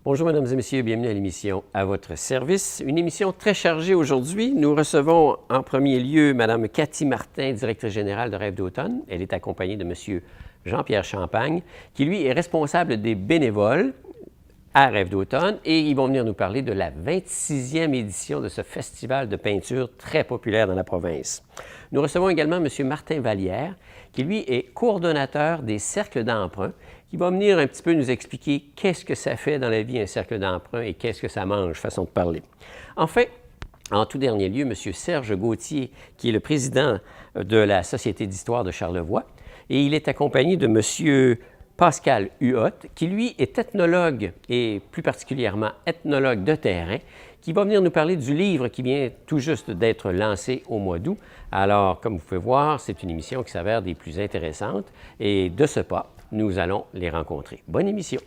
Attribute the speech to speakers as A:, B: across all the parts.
A: Bonjour, mesdames et messieurs, bienvenue à l'émission À votre service. Une émission très chargée aujourd'hui. Nous recevons en premier lieu Mme Cathy Martin, directrice générale de Rêve d'automne. Elle est accompagnée de M. Jean-Pierre Champagne, qui lui est responsable des bénévoles à Rêve d'automne, et ils vont venir nous parler de la 26e édition de ce festival de peinture très populaire dans la province. Nous recevons également M. Martin Vallière, qui lui est coordonnateur des cercles d'emprunt, qui va venir un petit peu nous expliquer qu'est-ce que ça fait dans la vie un cercle d'emprunt et qu'est-ce que ça mange, façon de parler. Enfin, en tout dernier lieu, M. Serge Gauthier, qui est le président de la Société d'histoire de Charlevoix, et il est accompagné de M. Pascal Huot, qui lui est ethnologue et plus particulièrement ethnologue de terrain, qui va venir nous parler du livre qui vient tout juste d'être lancé au mois d'août. Alors, comme vous pouvez voir, c'est une émission qui s'avère des plus intéressantes et de ce pas, nous allons les rencontrer. Bonne émission!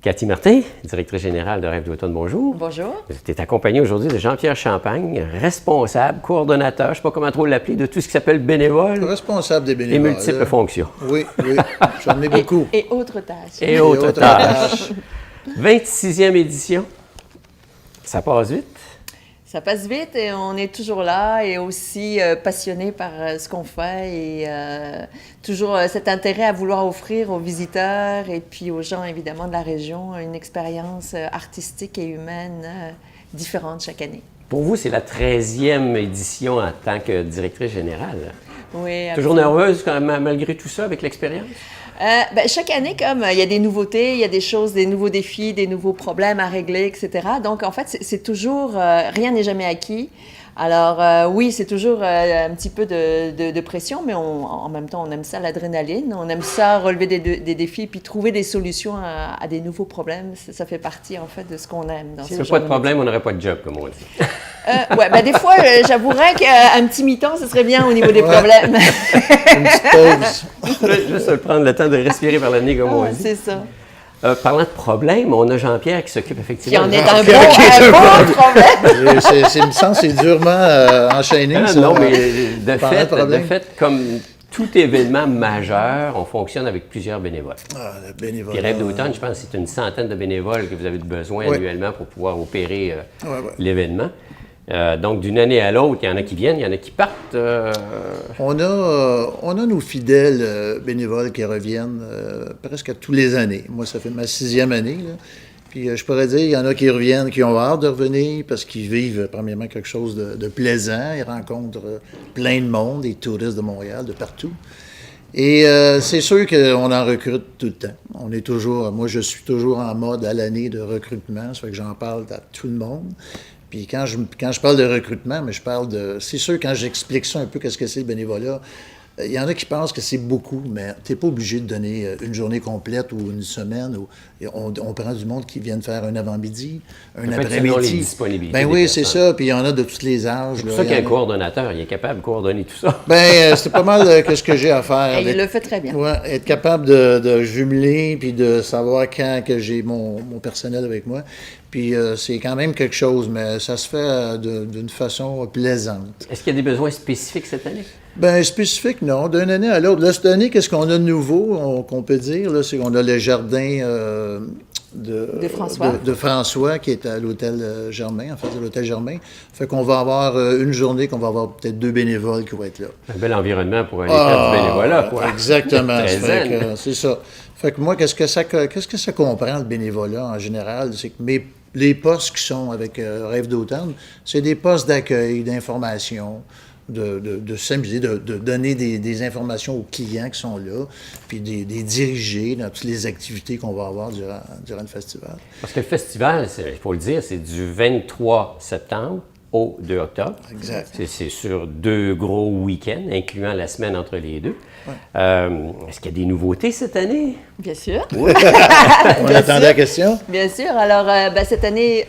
A: Cathy Martin, directrice générale de Rêve d'automne, bonjour.
B: Bonjour.
A: Vous êtes accompagné aujourd'hui de Jean-Pierre Champagne, responsable, coordonnateur, je ne sais pas comment trop l'appeler, de tout ce qui s'appelle bénévole.
C: Responsable des bénévoles.
A: Et multiples fonctions.
C: Oui, j'en ai beaucoup.
B: Et autres tâches.
A: Et autres tâches. 26e édition, ça passe vite.
B: Ça passe vite et on est toujours là et aussi passionné par ce qu'on fait et toujours cet intérêt à vouloir offrir aux visiteurs et puis aux gens évidemment de la région une expérience artistique et humaine différente chaque année.
A: Pour vous, c'est la 13e édition en tant que directrice générale.
B: Oui.
A: Toujours nerveuse quand même, malgré tout ça avec l'expérience?
B: Chaque année, comme il y a des nouveautés, il y a des choses, des nouveaux défis, des nouveaux problèmes à régler, etc. Donc, en fait, c'est toujours, rien n'est jamais acquis. Alors, oui, c'est toujours un petit peu de pression, mais en même temps, on aime ça, l'adrénaline. On aime ça, relever des défis, puis trouver des solutions à des nouveaux problèmes. Ça fait partie, en fait, de ce qu'on aime.
A: S'il n'y avait pas de problème, on n'aurait pas de job, comme on dit.
B: Des fois, j'avouerais qu'un petit mi-temps, ce serait bien au niveau des problèmes.
C: Une petite pause.
A: Juste prendre le temps de respirer par le nez, comme on dit.
B: C'est ça.
A: Parlant de problèmes, on a Jean-Pierre qui s'occupe effectivement...
B: Qui en est un bon problème.
C: Il me semble que c'est durement enchaîné. Ça,
A: non, mais de fait, comme tout événement majeur, on fonctionne avec plusieurs bénévoles.
C: Ah, le bénévole.
A: Puis Rêve d'automne, je pense que c'est une centaine de bénévoles que vous avez besoin annuellement pour pouvoir opérer l'événement. Donc, d'une année à l'autre, il y en a qui viennent, il y en a qui partent.
C: On a nos fidèles bénévoles qui reviennent presque tous les années. Moi, ça fait ma 6e année. Là. Puis je pourrais dire, il y en a qui reviennent, qui ont hâte de revenir parce qu'ils vivent, premièrement, quelque chose de plaisant. Ils rencontrent plein de monde, des touristes de Montréal, de partout. Et c'est sûr qu'on en recrute tout le temps. Moi, je suis toujours en mode à l'année de recrutement, ça fait que j'en parle à tout le monde. Puis quand je parle de recrutement, mais je parle de... C'est sûr, quand j'explique ça un peu, qu'est-ce que c'est le bénévolat, il y en a qui pensent que c'est beaucoup, mais tu n'es pas obligé de donner une journée complète ou une semaine. On prend du monde qui vient de faire un avant-midi, un après-midi. Ben oui, c'est ça. Puis il y en a de tous les âges.
A: C'est pour ça qu'un coordonnateur, il est capable de coordonner tout ça.
C: Ben c'est pas mal ce que j'ai à faire.
B: Et il le fait très bien.
C: Ouais, être capable de jumeler puis de savoir quand que j'ai mon personnel avec moi. Puis c'est quand même quelque chose, mais ça se fait d'une façon plaisante.
A: Est-ce qu'il y a des besoins spécifiques cette année?
C: Bien, spécifique, non. D'une année à l'autre. Là, cette année, qu'est-ce qu'on a de nouveau, qu'on peut dire? Là, c'est qu'on a le jardin de François, qui est à l'hôtel Germain, en fait, de l'hôtel Germain. Fait qu'on va avoir une journée qu'on va avoir peut-être 2 bénévoles qui vont être là.
A: Un bel environnement pour aller faire du bénévolat, quoi.
C: Exactement. C'est ça. Fait que moi, qu'est-ce que ça comprend, le bénévolat, en général? C'est que les postes qui sont avec Rêve d'automne, c'est des postes d'accueil, d'information, de s'amuser, de donner des informations aux clients qui sont là, puis des diriger dans toutes les activités qu'on va avoir durant le festival.
A: Parce que le festival, il faut le dire, c'est du 23 septembre au 2 octobre.
C: Exact.
A: C'est sur 2 gros week-ends, incluant la semaine entre les deux. Est-ce qu'il y a des nouveautés cette année?
B: Bien sûr.
C: On attendait la question.
B: Bien sûr. Alors, cette année,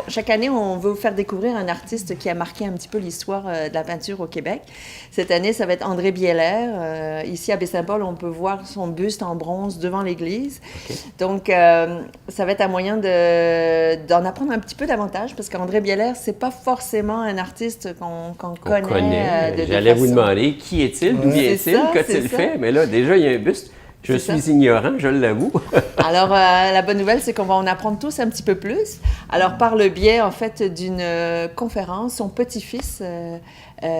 B: chaque année, on veut vous faire découvrir un artiste qui a marqué un petit peu l'histoire de la peinture au Québec. Cette année, ça va être André Biellaire. Ici, à Baie-Saint-Paul, on peut voir son buste en bronze devant l'église. Okay. Donc, ça va être un moyen d'en apprendre un petit peu davantage, parce qu'André Biellaire, c'est pas forcément un artiste qu'on connaît.
A: J'allais vous demander, qui est-il? D'où vient-il? Qu'a-t-il fait? Mais là, déjà, il y a un buste. Je suis ignorant, je l'avoue. Alors, la bonne nouvelle, c'est qu'on va en apprendre tous un petit peu plus. Alors, par le biais, en fait, d'une conférence, son petit-fils,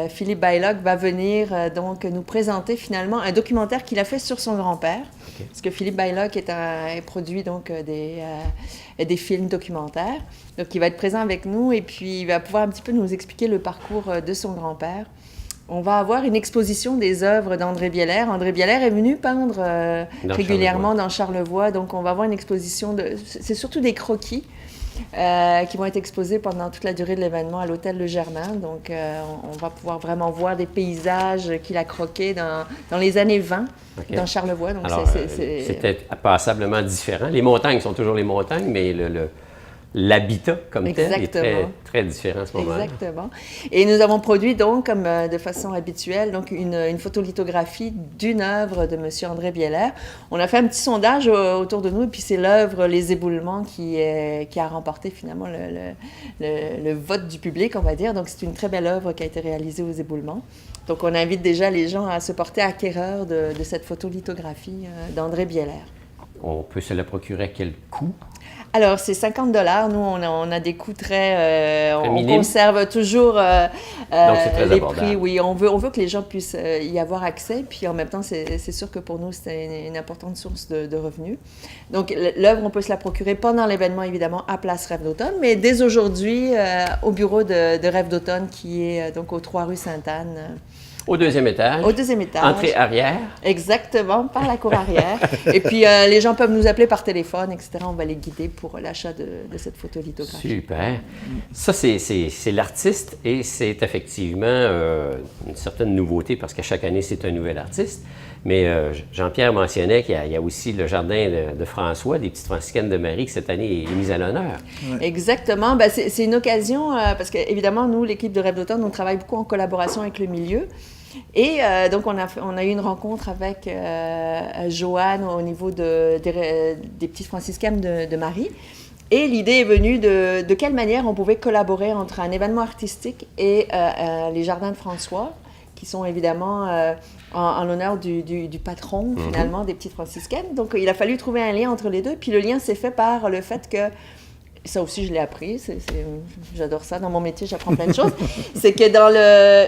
A: Philippe Bylock, va venir donc nous présenter finalement un documentaire qu'il a fait sur son grand-père. Okay. Parce que Philippe Bylock produit donc des films documentaires. Donc, il va être présent avec nous et puis il va pouvoir un petit peu nous expliquer le parcours de son grand-père. On va avoir une exposition des œuvres d'André Biellaire. André Biellaire est venu peindre régulièrement dans Charlevoix. Donc, on va avoir une exposition c'est surtout des croquis qui vont être exposés pendant toute la durée de l'événement à l'Hôtel Le Germain. Donc, on va pouvoir vraiment voir des paysages qu'il a croqués dans les années 20 dans Charlevoix. Donc, alors, c'est peut-être passablement différent. Les montagnes sont toujours les montagnes, mais l'habitat comme tel est très, très différent à ce moment-là.
B: Exactement. Et nous avons produit donc, comme de façon habituelle, donc une photolithographie d'une œuvre de M. André Biellaire. On a fait un petit sondage autour de nous, et puis c'est l'œuvre Les Éboulements qui a remporté finalement le vote du public, on va dire. Donc c'est une très belle œuvre qui a été réalisée aux Éboulements. Donc on invite déjà les gens à se porter acquéreurs de cette photolithographie d'André Biellaire.
A: On peut se la procurer à quel coût?
B: Alors, c'est 50 $. Nous, on a des coûts très on conserve toujours
A: donc, c'est très
B: les
A: abordable.
B: prix. Oui, on veut que les gens puissent y avoir accès. Puis, en même temps, c'est sûr que pour nous, c'est une importante source de revenus. Donc, l'œuvre, on peut se la procurer pendant l'événement, évidemment, à Place Rêve d'Automne, mais dès aujourd'hui, au bureau de Rêve d'Automne, qui est donc aux 3 rue Sainte-Anne.
A: Au deuxième étage.
B: Au deuxième étage.
A: Entrée arrière.
B: Exactement, par la cour arrière. Et puis, les gens peuvent nous appeler par téléphone, etc. On va les guider pour l'achat de cette photolithographie.
A: Super. Ça, c'est l'artiste et c'est effectivement une certaine nouveauté parce qu'à chaque année, c'est un nouvel artiste. Mais Jean-Pierre mentionnait qu'il y a aussi le jardin de François, des petites franciscaines de Marie, qui cette année est mise à l'honneur.
B: Ouais. Exactement. Ben, c'est une occasion, parce qu'évidemment, nous, l'équipe de Rêve d'Automne, on travaille beaucoup en collaboration avec le milieu. Et donc, on a eu une rencontre avec Joanne au niveau des petites franciscaines de Marie. Et l'idée est venue de quelle manière on pouvait collaborer entre un événement artistique et les jardins de François, qui sont évidemment en l'honneur du patron, finalement, des petites franciscaines. Donc, il a fallu trouver un lien entre les deux. Puis le lien s'est fait par le fait que, ça aussi, je l'ai appris, j'adore ça, dans mon métier, j'apprends plein de choses, c'est que dans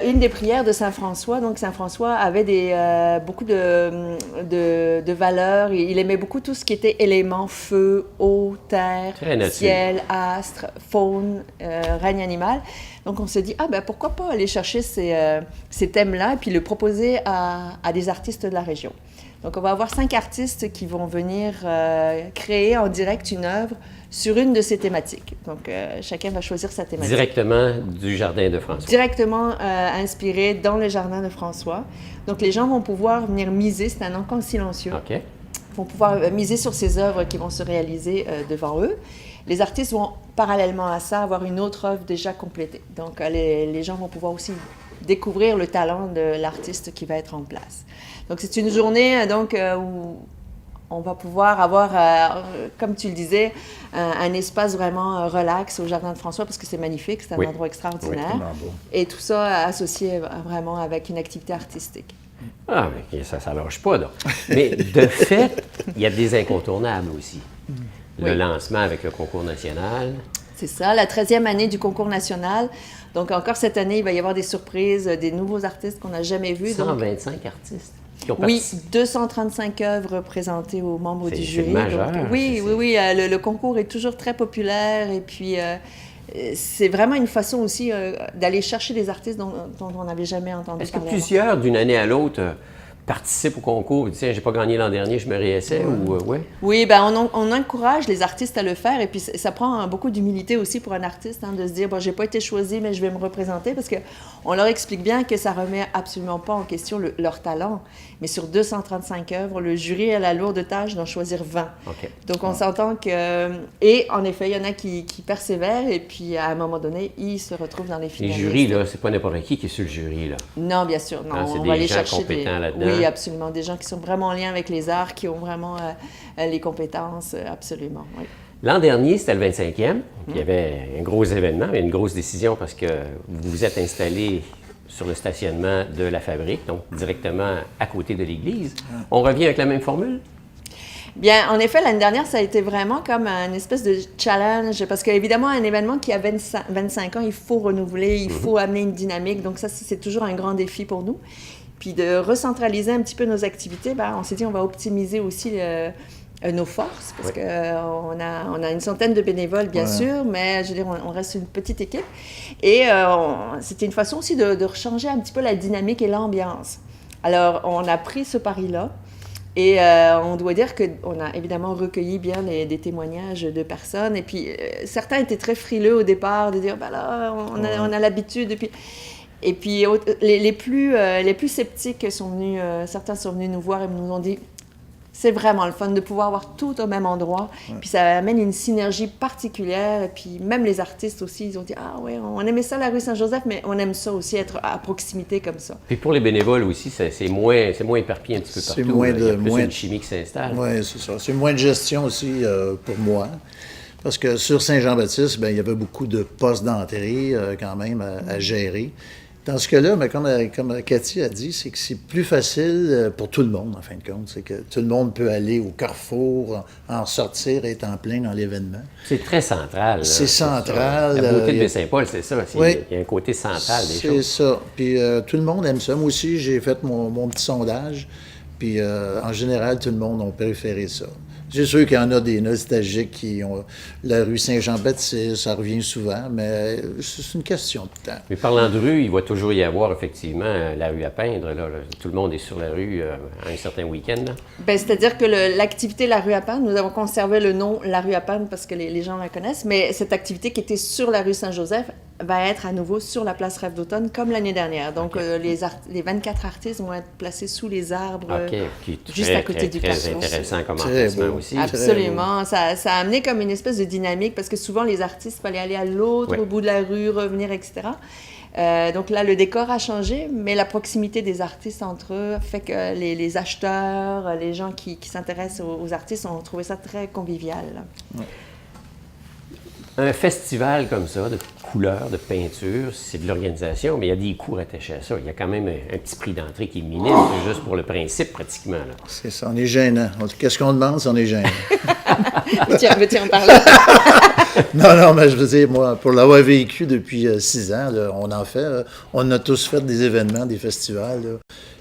B: une des prières de Saint François, donc Saint François avait beaucoup de valeurs, il aimait beaucoup tout ce qui était éléments, feu, eau, terre, ciel, astre, faune, règne animal. Donc on s'est dit, pourquoi pas aller chercher ces thèmes-là et puis le proposer à des artistes de la région. Donc on va avoir 5 artistes qui vont venir créer en direct une œuvre sur une de ces thématiques. Donc, chacun va choisir sa thématique.
A: Directement du jardin de François.
B: Directement inspiré dans le jardin de François. Donc, les gens vont pouvoir venir miser, c'est un encamp silencieux.
A: OK.
B: Ils vont pouvoir miser sur ces œuvres qui vont se réaliser devant eux. Les artistes vont, parallèlement à ça, avoir une autre œuvre déjà complétée. Donc, les gens vont pouvoir aussi découvrir le talent de l'artiste qui va être en place. Donc, c'est une journée où on va pouvoir avoir, comme tu le disais, un espace vraiment relax au Jardin de François parce que c'est magnifique, c'est un endroit extraordinaire.
C: Oui,
B: et tout ça associé vraiment avec une activité artistique.
A: Ah, mais ça ne lâche pas, donc. Mais de fait, il y a des incontournables aussi. Le lancement avec le concours national.
B: C'est ça, la 13e année du concours national. Donc encore cette année, il va y avoir des surprises, des nouveaux artistes qu'on n'a jamais vus.
A: 125 artistes.
B: Oui, 235 œuvres présentées aux membres du jury.
A: C'est majeur.
B: Donc, oui. Le concours est toujours très populaire et puis c'est vraiment une façon aussi d'aller chercher des artistes dont on n'avait jamais entendu parler.
A: Est-ce que plusieurs, d'une année à l'autre, participent au concours, tiens, j'ai pas gagné l'an dernier, je me réessaie ou ouais?
B: Oui, ben on encourage les artistes à le faire et puis ça prend beaucoup d'humilité aussi pour un artiste de se dire, bon, j'ai pas été choisi, mais je vais me représenter parce qu'on leur explique bien que ça remet absolument pas en question leur talent. Mais sur 235 œuvres, le jury a la lourde tâche d'en choisir 20.
A: Okay.
B: Donc on s'entend que... Et en effet, il y en a qui persévèrent et puis à un moment donné, ils se retrouvent dans les finalistes.
A: Les jurys, là, c'est pas n'importe qui est sur le jury, là.
B: Non, bien sûr. Non,
A: c'est
B: on
A: des
B: va aller
A: gens
B: chercher
A: compétents là-dedans.
B: Oui, absolument. Des gens qui sont vraiment en lien avec les arts, qui ont vraiment les compétences, absolument, oui.
A: L'an dernier, c'était le 25e. Il y avait un gros événement, mais une grosse décision parce que vous vous êtes installé sur le stationnement de la fabrique, donc directement à côté de l'église. On revient avec la même formule?
B: Bien, en effet, l'année dernière, ça a été vraiment comme une espèce de challenge, parce qu'évidemment, un événement qui a 25 ans, il faut renouveler, il faut amener une dynamique, donc ça, c'est toujours un grand défi pour nous. Puis de recentraliser un petit peu nos activités, ben, on s'est dit on va optimiser aussi nos forces, parce qu'on a une centaine de bénévoles, bien sûr, mais je veux dire, on reste une petite équipe. Et c'était une façon aussi de rechanger un petit peu la dynamique et l'ambiance. Alors, on a pris ce pari-là. Et on doit dire qu'on a évidemment recueilli bien des témoignages de personnes. Et puis, certains étaient très frileux au départ, de dire, ben là, on a l'habitude. Et puis les plus sceptiques sont venus, certains sont venus nous voir et nous ont dit, c'est vraiment le fun de pouvoir avoir tout au même endroit. Puis ça amène une synergie particulière. Et puis même les artistes aussi, ils ont dit, ah oui, on aimait ça la rue Saint-Joseph, mais on aime ça aussi, être à proximité comme ça.
A: Puis pour les bénévoles aussi, c'est moins éparpillé un petit peu partout.
C: C'est moins
A: il y a plus une chimie qui s'installe.
C: Oui, c'est ça. C'est moins de gestion aussi pour moi. Parce que sur Saint-Jean-Baptiste, il y avait beaucoup de postes d'entrée quand même à gérer. Dans ce cas-là, mais comme Cathy a dit, c'est que c'est plus facile pour tout le monde, en fin de compte. C'est que tout le monde peut aller au carrefour, en sortir, être en plein dans l'événement.
A: C'est très central.
C: C'est central.
A: La beauté de Baie-Saint-Paul, c'est ça. Il y a un côté central des choses.
C: C'est ça. Puis tout le monde aime ça. Moi aussi, j'ai fait mon petit sondage. Puis en général, tout le monde a préféré ça. C'est sûr qu'il y en a des nostalgiques qui ont la rue Saint-Jean-Baptiste, ça revient souvent, mais c'est une question de temps.
A: Mais parlant de rue, il va toujours y avoir effectivement la rue à peindre. Là. Tout le monde est sur la rue à un certain week-end.
B: Bien, c'est-à-dire que l'activité La rue à peindre, nous avons conservé le nom La rue à peindre parce que les gens la connaissent, mais cette activité qui était sur la rue Saint-Joseph va être à nouveau sur la place Rêve d'automne comme l'année dernière. Donc, les 24 artistes vont être placés sous les arbres, juste à côté du carrefour.
A: C'est intéressant comme emplacement aussi.
B: Absolument. Ça a amené comme une espèce de dynamique parce que souvent, les artistes, il fallait aller à l'autre bout de la rue, revenir, etc. Donc là, le décor a changé, mais la proximité des artistes entre eux fait que les acheteurs, les gens qui s'intéressent aux artistes ont trouvé ça très convivial.
C: Ouais.
A: Un festival comme ça, de couleurs, de peinture, c'est de l'organisation, mais il y a des coûts attachés à ça. Il y a quand même un petit prix d'entrée qui est minime, c'est juste pour le principe pratiquement. Là.
C: C'est ça, on est gênant. Qu'est-ce qu'on demande si on est gênant?
B: Tiens, veux-tu en parler?
C: Non, mais je veux dire, moi, pour l'avoir vécu depuis 6 ans, là, on en fait. On a tous fait des événements, des festivals. Là.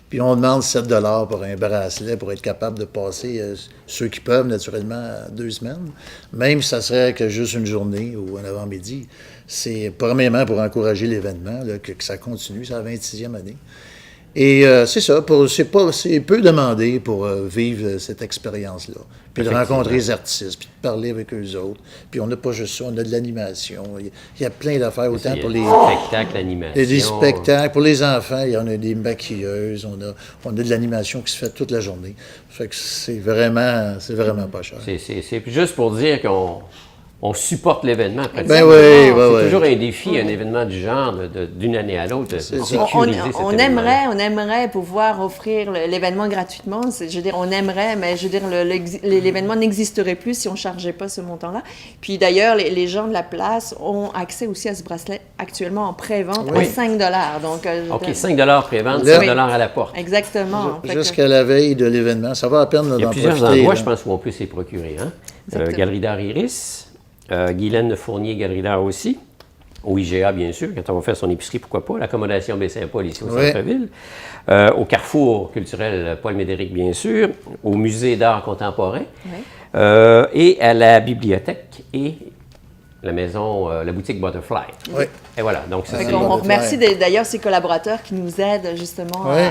C: Puis on demande 7 $ pour un bracelet pour être capable de passer, ceux qui peuvent, naturellement, 2 semaines. Même si ça serait que juste une journée ou un avant-midi. C'est premièrement pour encourager l'événement, là, que ça continue, c'est la 26e année. Et c'est ça, c'est peu demandé pour vivre cette expérience-là. Puis de rencontrer les artistes, puis de parler avec eux autres. Puis on n'a pas juste ça, on a de l'animation. Il y a plein d'affaires, autant pour les...
A: spectacles, l'animation.
C: Des spectacles. Pour les enfants, il y en a des maquilleuses, on a de l'animation qui se fait toute la journée. Fait que c'est vraiment pas cher.
A: C'est juste pour dire qu'on supporte l'événement.
C: Ben oui,
A: c'est toujours un défi, un événement du genre, d'une année à l'autre, de sécuriser
B: on aimerait pouvoir offrir l'événement gratuitement. Je veux dire, on aimerait, mais je veux dire, l'événement n'existerait plus si on ne chargeait pas ce montant-là. Puis d'ailleurs, les gens de la place ont accès aussi à ce bracelet actuellement en pré-vente à 5 $. Donc,
A: OK, 5 $ pré-vente, 5 $ à la porte.
B: Exactement.
C: Jusqu'à la veille de l'événement. Ça va à peine d'en profiter.
A: Il y a plusieurs endroits, je pense, où on peut s'y procurer. Galerie d'art Iris. Guylaine Fournier, Galerie d'art aussi. Au IGA, bien sûr, quand on va faire son épicerie, pourquoi pas. L'accommodation Baie-Saint-Paul, ici au centre-ville. Au Carrefour culturel Paul Médéric, bien sûr. Au Musée d'art contemporain. Et à la bibliothèque et la maison, la boutique Butterfly.
C: Oui.
A: Et voilà, donc ça, c'est...
B: On remercie d'ailleurs ces collaborateurs qui nous aident justement
C: Oui.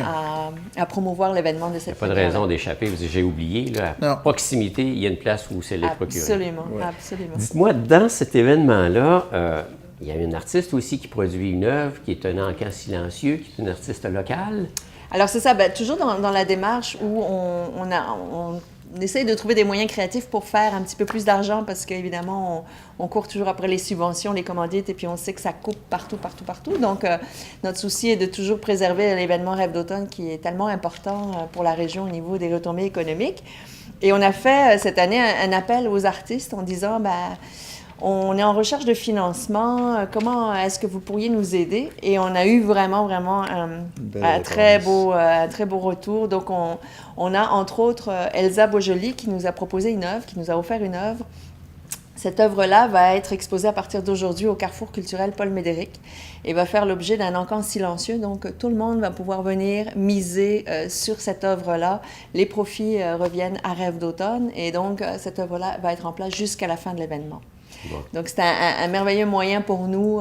B: à promouvoir l'événement de
A: Il n'y a
B: cette
A: pas de
B: manière-là.
A: raison d'échapper, parce que j'ai oublié, là, à
C: Non.
A: proximité, il y a une place où c'est les procurer.
B: Absolument, absolument.
A: Dites-moi, dans cet événement-là, il y a une artiste aussi qui produit une œuvre, qui est un encant silencieux, qui est une artiste locale.
B: Alors c'est ça, toujours dans la démarche où on essaye de trouver des moyens créatifs pour faire un petit peu plus d'argent parce qu'évidemment, on court toujours après les subventions, les commandites et puis on sait que ça coupe partout. Donc, notre souci est de toujours préserver l'événement Rêve d'automne qui est tellement important pour la région au niveau des retombées économiques. Et on a fait cette année un appel aux artistes en disant, on est en recherche de financement. Comment est-ce que vous pourriez nous aider? Et on a eu vraiment un très beau retour. Donc, on a entre autres Elsa Beaujoli qui nous a proposé une œuvre, qui nous a offert une œuvre. Cette œuvre-là va être exposée à partir d'aujourd'hui au Carrefour culturel Paul Médéric et va faire l'objet d'un encant silencieux. Donc, tout le monde va pouvoir venir miser sur cette œuvre-là. Les profits reviennent à Rêve d'automne et donc cette œuvre-là va être en place jusqu'à la fin de l'événement.
A: Bon.
B: Donc, c'est un merveilleux moyen pour nous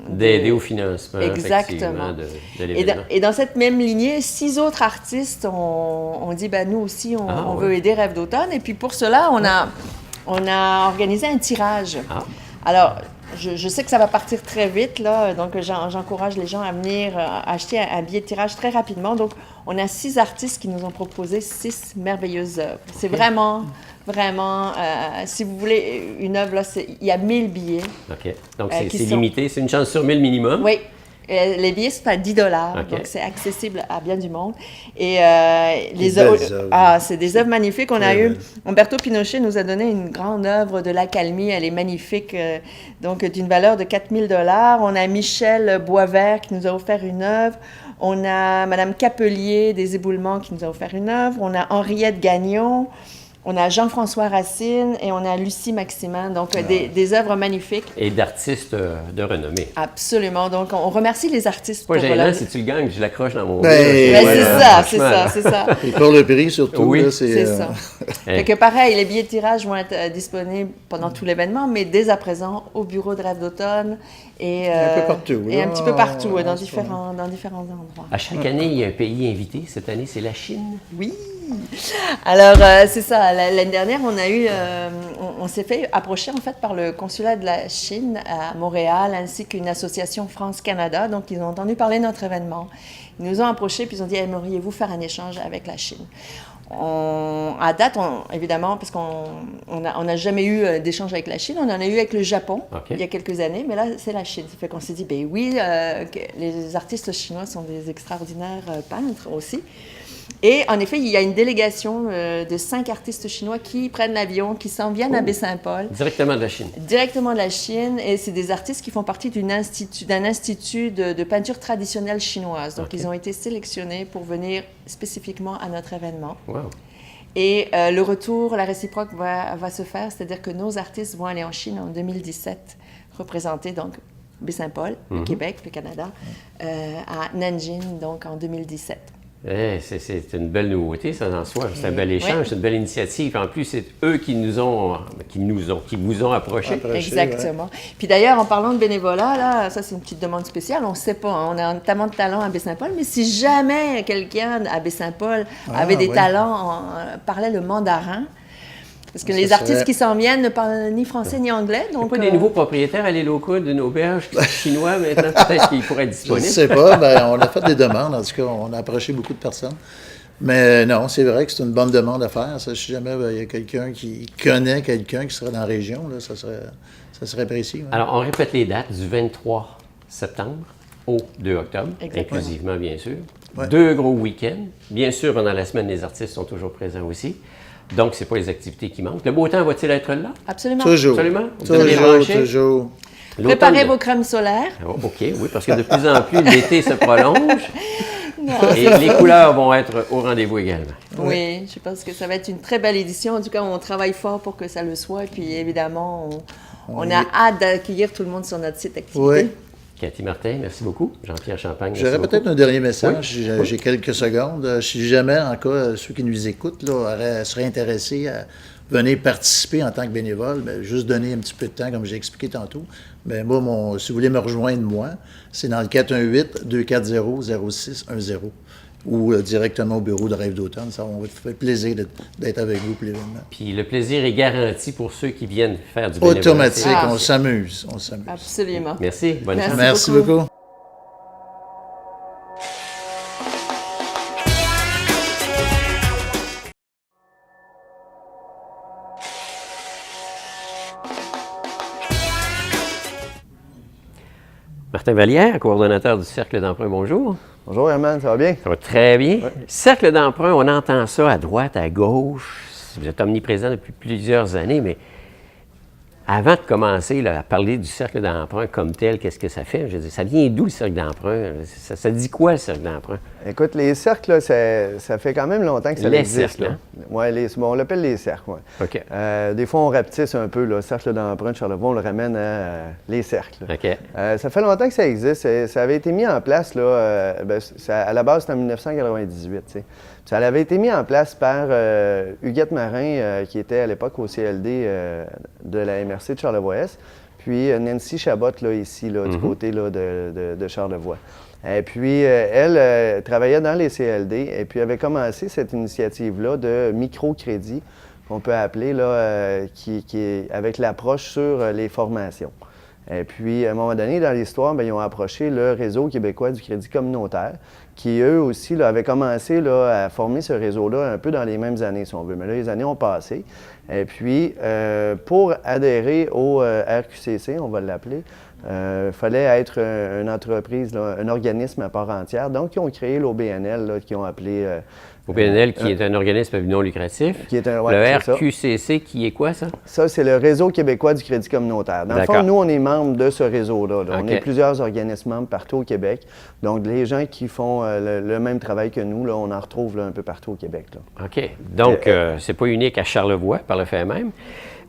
A: d'aider au financement,
B: exactement.
A: de l'événement.
B: Et dans cette même lignée, 6 autres artistes ont dit, nous aussi, on veut aider Rêve d'automne. Et puis, pour cela, on a organisé un tirage. Ah. Alors, je sais que ça va partir très vite, là, donc j'encourage les gens à venir acheter un billet de tirage très rapidement. Donc, on a 6 artistes qui nous ont proposé 6 merveilleuses œuvres. C'est vraiment, si vous voulez une œuvre, là, il y a 1000 billets. OK.
A: Donc, c'est limité, c'est une chance sur 1000 minimum.
B: Oui. Les billets sont à 10 $,
A: okay.
B: Donc c'est accessible à bien du monde. Et les œuvres, c'est des œuvres magnifiques. On a eu, Umberto Pinochet nous a donné une grande œuvre de l'accalmie. Elle est magnifique, donc d'une valeur de 4000 $. On a Michel Boisvert qui nous a offert une œuvre. On a Madame Capelier des Éboulements qui nous a offert une œuvre. On a Henriette Gagnon. On a Jean-François Racine et on a Lucie Maximin, donc des œuvres magnifiques.
A: Et d'artistes de renommée.
B: Absolument. Donc, on remercie les artistes
A: pour gênant, si tu le gagnes, je l'accroche dans mon...
B: c'est ça.
C: Et pour le prix, surtout.
B: Oui,
C: là,
B: c'est ça. Fait que pareil, les billets de tirage vont être disponibles pendant tout l'événement, mais dès à présent, au bureau de Rêve d'automne et
C: un peu partout.
B: Et un petit peu partout, dans différents endroits.
A: À chaque année, il y a un pays invité. Cette année, c'est la Chine.
B: Oui. Alors, c'est ça. L'année dernière, on s'est fait approcher en fait par le consulat de la Chine à Montréal, ainsi qu'une association France-Canada. Donc, ils ont entendu parler de notre événement. Ils nous ont approchés puis ils ont dit, aimeriez-vous faire un échange avec la Chine? À date, évidemment, parce qu'on n'a jamais eu d'échange avec la Chine, on en a eu avec le Japon il y a quelques années, mais là, c'est la Chine. Ça fait qu'on s'est dit, oui, les artistes chinois sont des extraordinaires peintres aussi. Et en effet, il y a une délégation de 5 artistes chinois qui prennent l'avion, qui s'en viennent à Baie-Saint-Paul.
A: Directement de la Chine.
B: Directement de la Chine. Et c'est des artistes qui font partie d'un institut de peinture traditionnelle chinoise. Donc, ils ont été sélectionnés pour venir spécifiquement à notre événement.
A: Wow.
B: Et le retour, la réciproque va se faire, c'est-à-dire que nos artistes vont aller en Chine en 2017, représenter donc Baie-Saint-Paul, le Québec, le Canada, à Nanjing, donc en 2017.
A: C'est une belle nouveauté, ça en soi. C'est un bel échange, c'est une belle initiative. En plus, c'est eux qui vous ont approchés.
B: Exactement. Puis d'ailleurs, en parlant de bénévolat, là, ça c'est une petite demande spéciale. On ne sait pas, on a tellement de talents à Baie-Saint-Paul, mais si jamais quelqu'un à Baie-Saint-Paul avait des talents, parlait le mandarin. Parce que les artistes qui s'en viennent ne parlent ni français ni anglais. Donc,
A: il n'y a pas des nouveaux propriétaires à locaux d'une auberge qui sont chinois maintenant, peut-être qu'ils pourraient être disponibles.
C: Je ne sais pas. On a fait des demandes. En tout cas, on a approché beaucoup de personnes. Mais non, c'est vrai que c'est une bonne demande à faire. Ça, si jamais il y a quelqu'un qui connaît quelqu'un qui serait dans la région, là, ça serait précis. Ouais.
A: Alors, on répète les dates du 23 septembre au 2 octobre, inclusivement, bien sûr. Ouais. 2 gros week-ends. Bien sûr, pendant la semaine, les artistes sont toujours présents aussi. Donc, ce n'est pas les activités qui manquent. Le beau temps va-t-il être là?
B: Absolument.
C: Toujours.
A: Absolument.
C: Toujours.
B: Préparez vos crèmes solaires.
A: OK, oui, parce que de plus en plus, l'été se prolonge. Et les couleurs vont être au rendez-vous également.
B: Oui, je pense que ça va être une très belle édition. En tout cas, on travaille fort pour que ça le soit. Et puis, évidemment, on a hâte d'accueillir tout le monde sur notre site activité.
C: Oui.
A: Cathy Martin, merci beaucoup. Jean-Pierre Champagne,
C: j'aurais peut-être un dernier message, j'ai quelques secondes. Si jamais, en cas, ceux qui nous écoutent là, seraient intéressés à venir participer en tant que bénévole, bien, juste donner un petit peu de temps, comme j'ai expliqué tantôt. Bien, moi, si vous voulez me rejoindre, moi, c'est dans le 418-240-0610 ou directement au bureau de Rêve d'Automne. Ça va faire plaisir d'être avec vous pour l'événement.
A: Puis le plaisir est garanti pour ceux qui viennent faire du bénévolat.
C: Automatique, on s'amuse.
B: Absolument.
A: Merci, bonne chance.
C: Merci beaucoup.
A: Martin Vallière, coordonnateur du Cercle d'emprunt, bonjour.
D: Bonjour Herman, ça va bien?
A: Ça va très bien.
D: Ouais.
A: Cercle d'emprunt, on entend ça à droite, à gauche. Vous êtes omniprésent depuis plusieurs années, mais avant de commencer là, à parler du cercle d'emprunt comme tel, qu'est-ce que ça fait? Je veux dire, ça vient d'où le cercle d'emprunt? Ça dit quoi le cercle d'emprunt?
D: Écoute, les cercles, là, ça fait quand même longtemps que ça existe.
A: Cercles,
D: Ouais, on l'appelle les cercles. Ouais.
A: OK.
D: Des fois, on rapetisse un peu le cercle d'emprunt de Charlevoix, on le ramène à les cercles.
A: OK.
D: Ça fait longtemps que ça existe. Ça avait été mis en place, là, à la base, c'était en 1998. T'sais. Ça avait été mis en place par Huguette Marin, qui était à l'époque au CLD de la MRC de Charlevoix-Est, puis Nancy Chabot, là, ici, là, du côté là, de Charlevoix. Et puis, elle travaillait dans les CLD et puis avait commencé cette initiative-là de microcrédit, qu'on peut appeler, là, qui est avec l'approche sur les formations. Et puis, à un moment donné, dans l'histoire, bien, ils ont approché le Réseau québécois du crédit communautaire, qui, eux aussi, là, avaient commencé là, à former ce réseau-là un peu dans les mêmes années, si on veut. Mais là, les années ont passé. Et puis, pour adhérer au RQCC, on va l'appeler, il fallait être une entreprise, là, un organisme à part entière. Donc, ils ont créé l'OBNL, là, qui ont appelé...
A: OBNL, qui est un organisme non lucratif.
D: Qui est un,
A: le RQCC, qui est quoi, ça?
D: Ça, c'est le Réseau québécois du crédit communautaire. Dans le fond, nous, on est membre de ce réseau-là. Là. On est plusieurs organismes membres partout au Québec. Donc, les gens qui font le même travail que nous, là, on en retrouve là, un peu partout au Québec. Là.
A: OK. Donc, c'est pas unique à Charlevoix, par le fait même,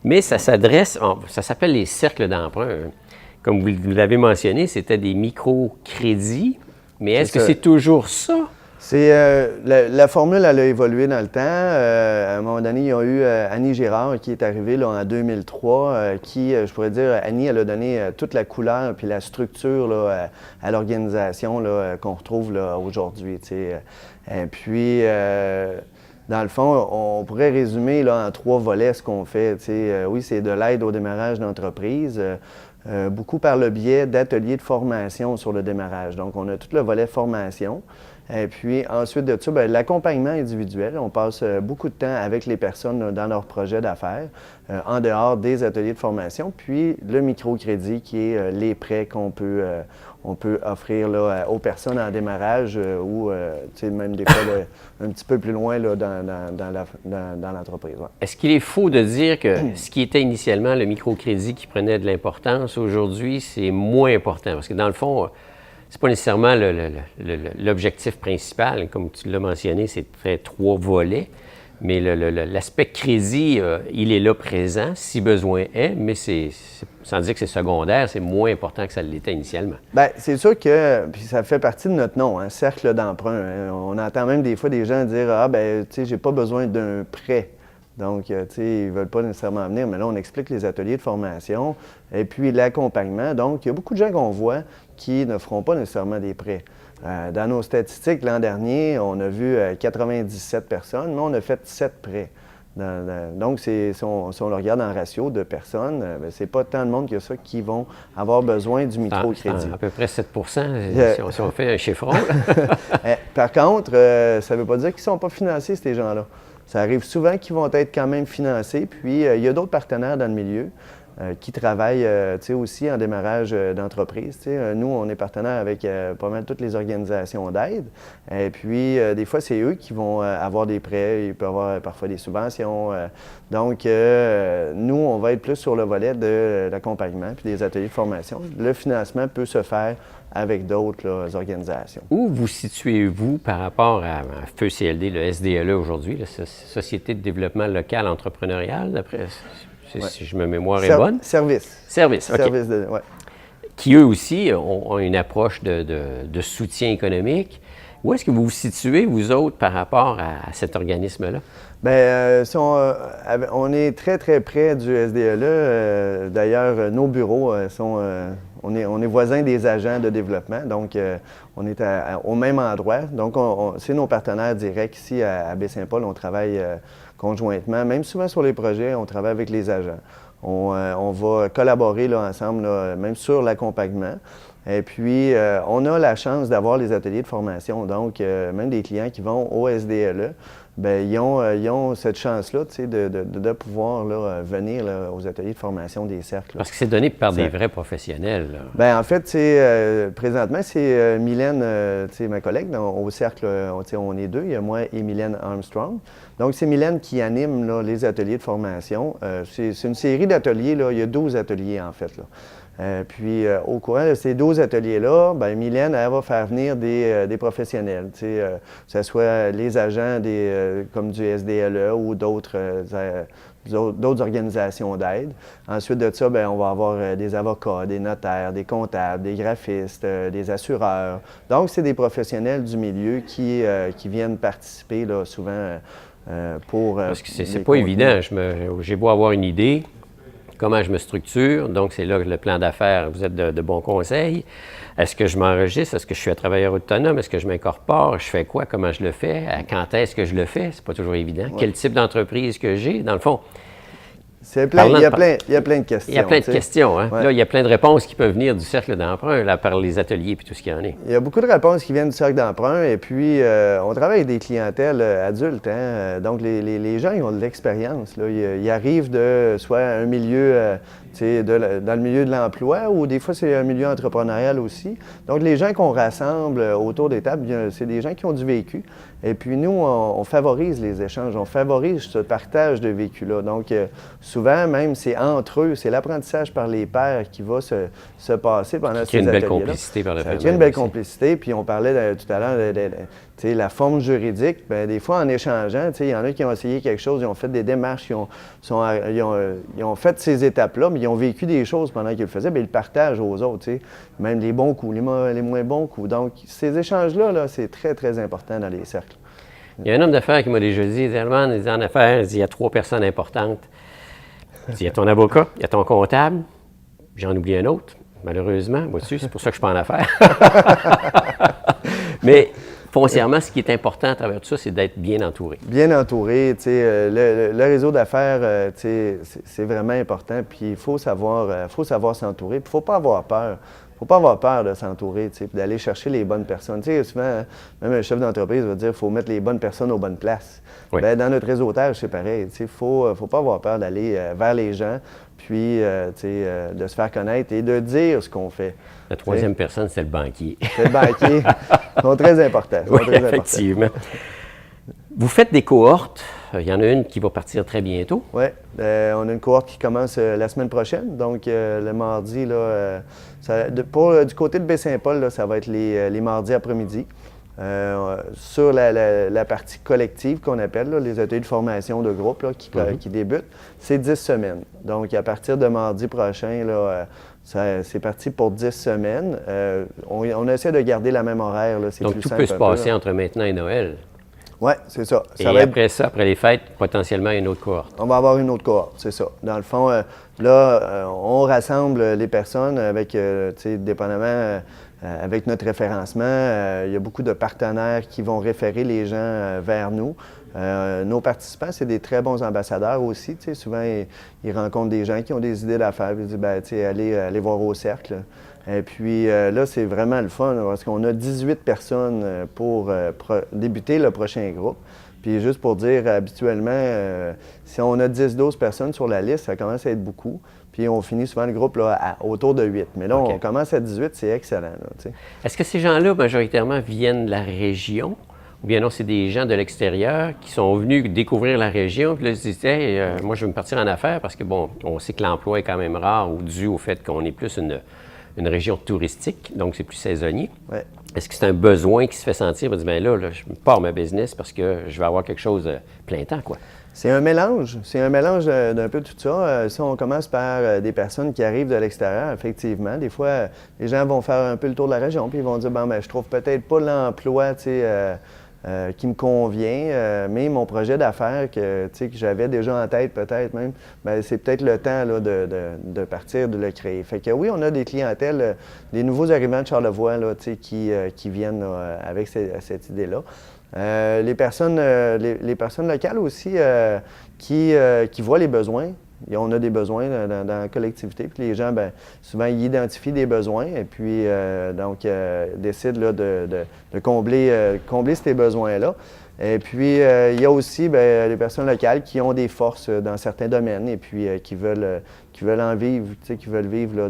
A: mais ça s'adresse, ça s'appelle les cercles d'emprunt. Comme vous l'avez mentionné, c'était des microcrédits, mais est-ce que c'est toujours ça?
D: C'est la formule, elle a évolué dans le temps. À un moment donné, il y a eu Annie Girard qui est arrivée là, en 2003, qui, je pourrais dire, Annie, elle a donné toute la couleur puis la structure là, à l'organisation qu'on retrouve là, aujourd'hui. Et puis, dans le fond, on pourrait résumer là, en 3 volets ce qu'on fait. Oui, c'est de l'aide au démarrage d'entreprise. Beaucoup par le biais d'ateliers de formation sur le démarrage. Donc, on a tout le volet formation. Et puis, ensuite de ça, bien, l'accompagnement individuel. On passe beaucoup de temps avec les personnes là, dans leur projet d'affaires, en dehors des ateliers de formation. Puis, le microcrédit, qui est les prêts qu'on peut, on peut offrir là, aux personnes en démarrage ou même des fois là, un petit peu plus loin là, dans l'entreprise. Ouais.
A: Est-ce qu'il est faux de dire que ce qui était initialement le microcrédit qui prenait de l'importance, aujourd'hui, c'est moins important? Parce que dans le fond, c'est pas nécessairement l'objectif principal. Comme tu l'as mentionné, c'est 3 volets. Mais l'aspect crédit, il est là présent, si besoin est, mais sans dire que c'est secondaire, c'est moins important que ça l'était initialement.
D: Bien, c'est sûr que, puis ça fait partie de notre nom, hein, cercle d'emprunt. Hein. On entend même des fois des gens dire « Ah, ben, tu sais, j'ai pas besoin d'un prêt ». Donc, tu sais, ils ne veulent pas nécessairement venir, mais là, on explique les ateliers de formation et puis l'accompagnement. Donc, il y a beaucoup de gens qu'on voit qui ne feront pas nécessairement des prêts. Dans nos statistiques, l'an dernier, on a vu 97 personnes, mais on a fait 7 prêts. Donc, si on le regarde en ratio de personnes, c'est pas tant de monde que ça qui vont avoir besoin du microcrédit.
A: À peu près 7 si on fait un chiffron.
D: Par contre, ça ne veut pas dire qu'ils ne sont pas financés, ces gens-là. Ça arrive souvent qu'ils vont être quand même financés. Puis, il y a d'autres partenaires dans le milieu qui travaillent aussi en démarrage d'entreprise. Nous, on est partenaire avec pas mal toutes les organisations d'aide. Et puis, des fois, c'est eux qui vont avoir des prêts. Il peut y avoir parfois des subventions. Donc, nous, on va être plus sur le volet de l'accompagnement puis des ateliers de formation. Le financement peut se faire avec d'autres organisations.
A: Où vous situez-vous par rapport à Feu CLD, le SDLE aujourd'hui, la Société de développement local entrepreneurial, d'après, si je me mémoire est bonne?
D: Service.
A: Service, OK.
D: Service
A: Qui, eux aussi, ont une approche de soutien économique, Où est-ce que vous vous situez, vous autres, par rapport à cet organisme-là?
D: Bien, on est très, très près du SDLE. D'ailleurs, nos bureaux on est voisins des agents de développement, donc on est au même endroit. Donc, c'est nos partenaires directs ici à Baie-Saint-Paul. On travaille conjointement, même souvent sur les projets, on travaille avec les agents. On va collaborer là, ensemble, là, même sur l'accompagnement. Et puis, on a la chance d'avoir les ateliers de formation. Donc, même des clients qui vont au SDLE, bien, ils ont cette chance-là, tu sais, de pouvoir là, venir là, aux ateliers de formation des cercles.
A: Parce que c'est donné par des vrais professionnels.
D: Bien, en fait, présentement, c'est Mylène, ma collègue, au cercle, on est deux, il y a moi et Mylène Armstrong. Donc, c'est Mylène qui anime là, les ateliers de formation. C'est une série d'ateliers, là, il y a 12 ateliers, en fait, là. Puis, au courant de ces 12 ateliers-là, bien, Mylène, elle va faire venir des professionnels, que ce soit les agents comme du SDLE ou d'autres organisations d'aide. Ensuite de ça, bien, on va avoir des avocats, des notaires, des comptables, des graphistes, des assureurs. Donc, c'est des professionnels du milieu qui viennent participer là, souvent pour...
A: Parce que c'est pas évident. J'ai beau avoir une idée, comment je me structure. Donc, c'est là que le plan d'affaires, vous êtes de bons conseils. Est-ce que je m'enregistre? Est-ce que je suis un travailleur autonome? Est-ce que je m'incorpore? Je fais quoi? Comment je le fais? Quand est-ce que je le fais? C'est pas toujours évident. Ouais. Quel type d'entreprise que j'ai? Dans le fond,
D: il y a plein de questions.
A: Il y a plein de questions. Hein? Ouais. Là, il y a plein de réponses qui peuvent venir du cercle d'emprunt, là, par les ateliers et tout ce qu'il y en a.
D: Il y a beaucoup de réponses qui viennent du cercle d'emprunt. Et puis, on travaille avec des clientèles adultes. Hein? Donc, les gens, ils ont de l'expérience. Ils arrivent de soit un milieu, dans le milieu de l'emploi, ou des fois, c'est un milieu entrepreneurial aussi. Donc, les gens qu'on rassemble autour des tables, c'est des gens qui ont du vécu. Et puis, nous, on favorise les échanges. On favorise ce partage de vécu-là. Donc, souvent, même, c'est entre eux, c'est l'apprentissage par les pairs qui va se passer pendant ces ateliers-là.
A: Il y a une belle complicité par le fait.
D: Il y a une belle complicité. Puis, on parlait tout à l'heure de la forme juridique. Bien, des fois, en échangeant, il y en a qui ont essayé quelque chose, ils ont fait des démarches, ils ont fait ces étapes-là, mais ils ont vécu des choses pendant qu'ils le faisaient, bien, ils le partagent aux autres, même les bons coups, les moins bons coups. Donc, ces échanges-là, là, c'est très, très important dans les cercles.
A: Il y a un homme d'affaires qui m'a déjà dit, Herman, il dit en affaires, il y a 3 personnes importantes. Il y a ton avocat, il y a ton comptable, j'en oublie un autre, malheureusement. Vois-tu, c'est pour ça que je suis pas en affaires. Mais foncièrement, ce qui est important à travers tout ça, c'est d'être bien entouré.
D: Bien entouré, le réseau d'affaires, c'est vraiment important. Puis il faut savoir s'entourer. Puis il ne faut pas avoir peur. Il ne faut pas avoir peur de s'entourer, puis d'aller chercher les bonnes personnes. Souvent, même un chef d'entreprise va dire qu'il faut mettre les bonnes personnes aux bonnes places.
A: Oui.
D: Bien, dans notre réseautage, c'est pareil. Il ne faut pas avoir peur d'aller vers les gens, puis de se faire connaître et de dire ce qu'on fait.
A: La troisième personne, c'est le banquier.
D: C'est le banquier. Ils sont très importants.
A: Oui, effectivement. Vous faites des cohortes. Il y en a une qui va partir très bientôt.
D: Oui. On a une cohorte qui commence la semaine prochaine. Donc, le mardi, là, du côté de Baie-Saint-Paul, là, ça va être les mardis après-midi. Sur la partie collective qu'on appelle, là, les ateliers de formation de groupe là, qui débutent, c'est 10 semaines. Donc, à partir de mardi prochain, là, c'est parti pour 10 semaines. On essaie de garder la même horaire. Là,
A: donc, tout peut se passer entre maintenant et Noël.
D: Oui, c'est ça.
A: Et après ça, après les fêtes, potentiellement une autre cohorte.
D: On va avoir une autre cohorte, c'est ça. Dans le fond, là, on rassemble les personnes avec, dépendamment, avec notre référencement. Il y a beaucoup de partenaires qui vont référer les gens vers nous. Nos participants, c'est des très bons ambassadeurs aussi. Souvent, ils rencontrent des gens qui ont des idées d'affaires. Ils disent, allez voir au cercle. Et puis là, c'est vraiment le fun parce qu'on a 18 personnes pour débuter le prochain groupe. Puis juste pour dire, habituellement, si on a 10-12 personnes sur la liste, ça commence à être beaucoup. Puis on finit souvent le groupe là, autour de 8. Mais là, on commence à 18, c'est excellent.
A: Est-ce que ces gens-là, majoritairement, viennent de la région? Ou bien non, c'est des gens de l'extérieur qui sont venus découvrir la région, puis là, ils se disent, hey, moi, je veux me partir en affaires parce que, bon, on sait que l'emploi est quand même rare ou dû au fait qu'on est plus une région touristique, donc c'est plus saisonnier.
D: Ouais.
A: Est-ce que c'est un besoin qui se fait sentir? On dit, bien là, je pars ma business parce que je vais avoir quelque chose plein temps, quoi.
D: C'est un mélange d'un peu tout ça. Si on commence par des personnes qui arrivent de l'extérieur, effectivement, des fois, les gens vont faire un peu le tour de la région, puis ils vont dire, bon, ben, je trouve peut-être pas l'emploi, tu sais, qui me convient, mais mon projet d'affaires que j'avais déjà en tête peut-être même, bien, c'est peut-être le temps là, de partir, de le créer. Fait que oui, on a des clientèles, des nouveaux arrivants de Charlevoix là, qui viennent là, avec cette idée-là. Les personnes locales aussi qui voient les besoins. On a des besoins dans la collectivité, puis les gens, bien, souvent, ils identifient des besoins et puis, décident là, de combler ces besoins-là. Et puis, il y a aussi bien, les personnes locales qui ont des forces dans certains domaines et puis qui veulent en vivre, qui veulent vivre là,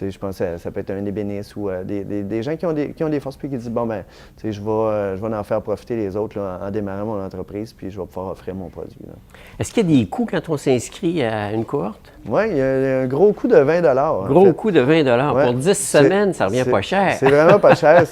D: je pense que ça peut être un ébéniste ou des gens qui ont des forces puis qui disent, bon, ben, je vais en faire profiter les autres là, en démarrant mon entreprise puis je vais pouvoir offrir mon produit. Là.
A: Est-ce qu'il y a des coûts quand on s'inscrit à une cohorte?
D: Oui, il y a un gros coût de 20
A: Gros coût de 20
D: Ouais.
A: Pour 10 semaines, ça revient pas cher.
D: C'est vraiment pas cher.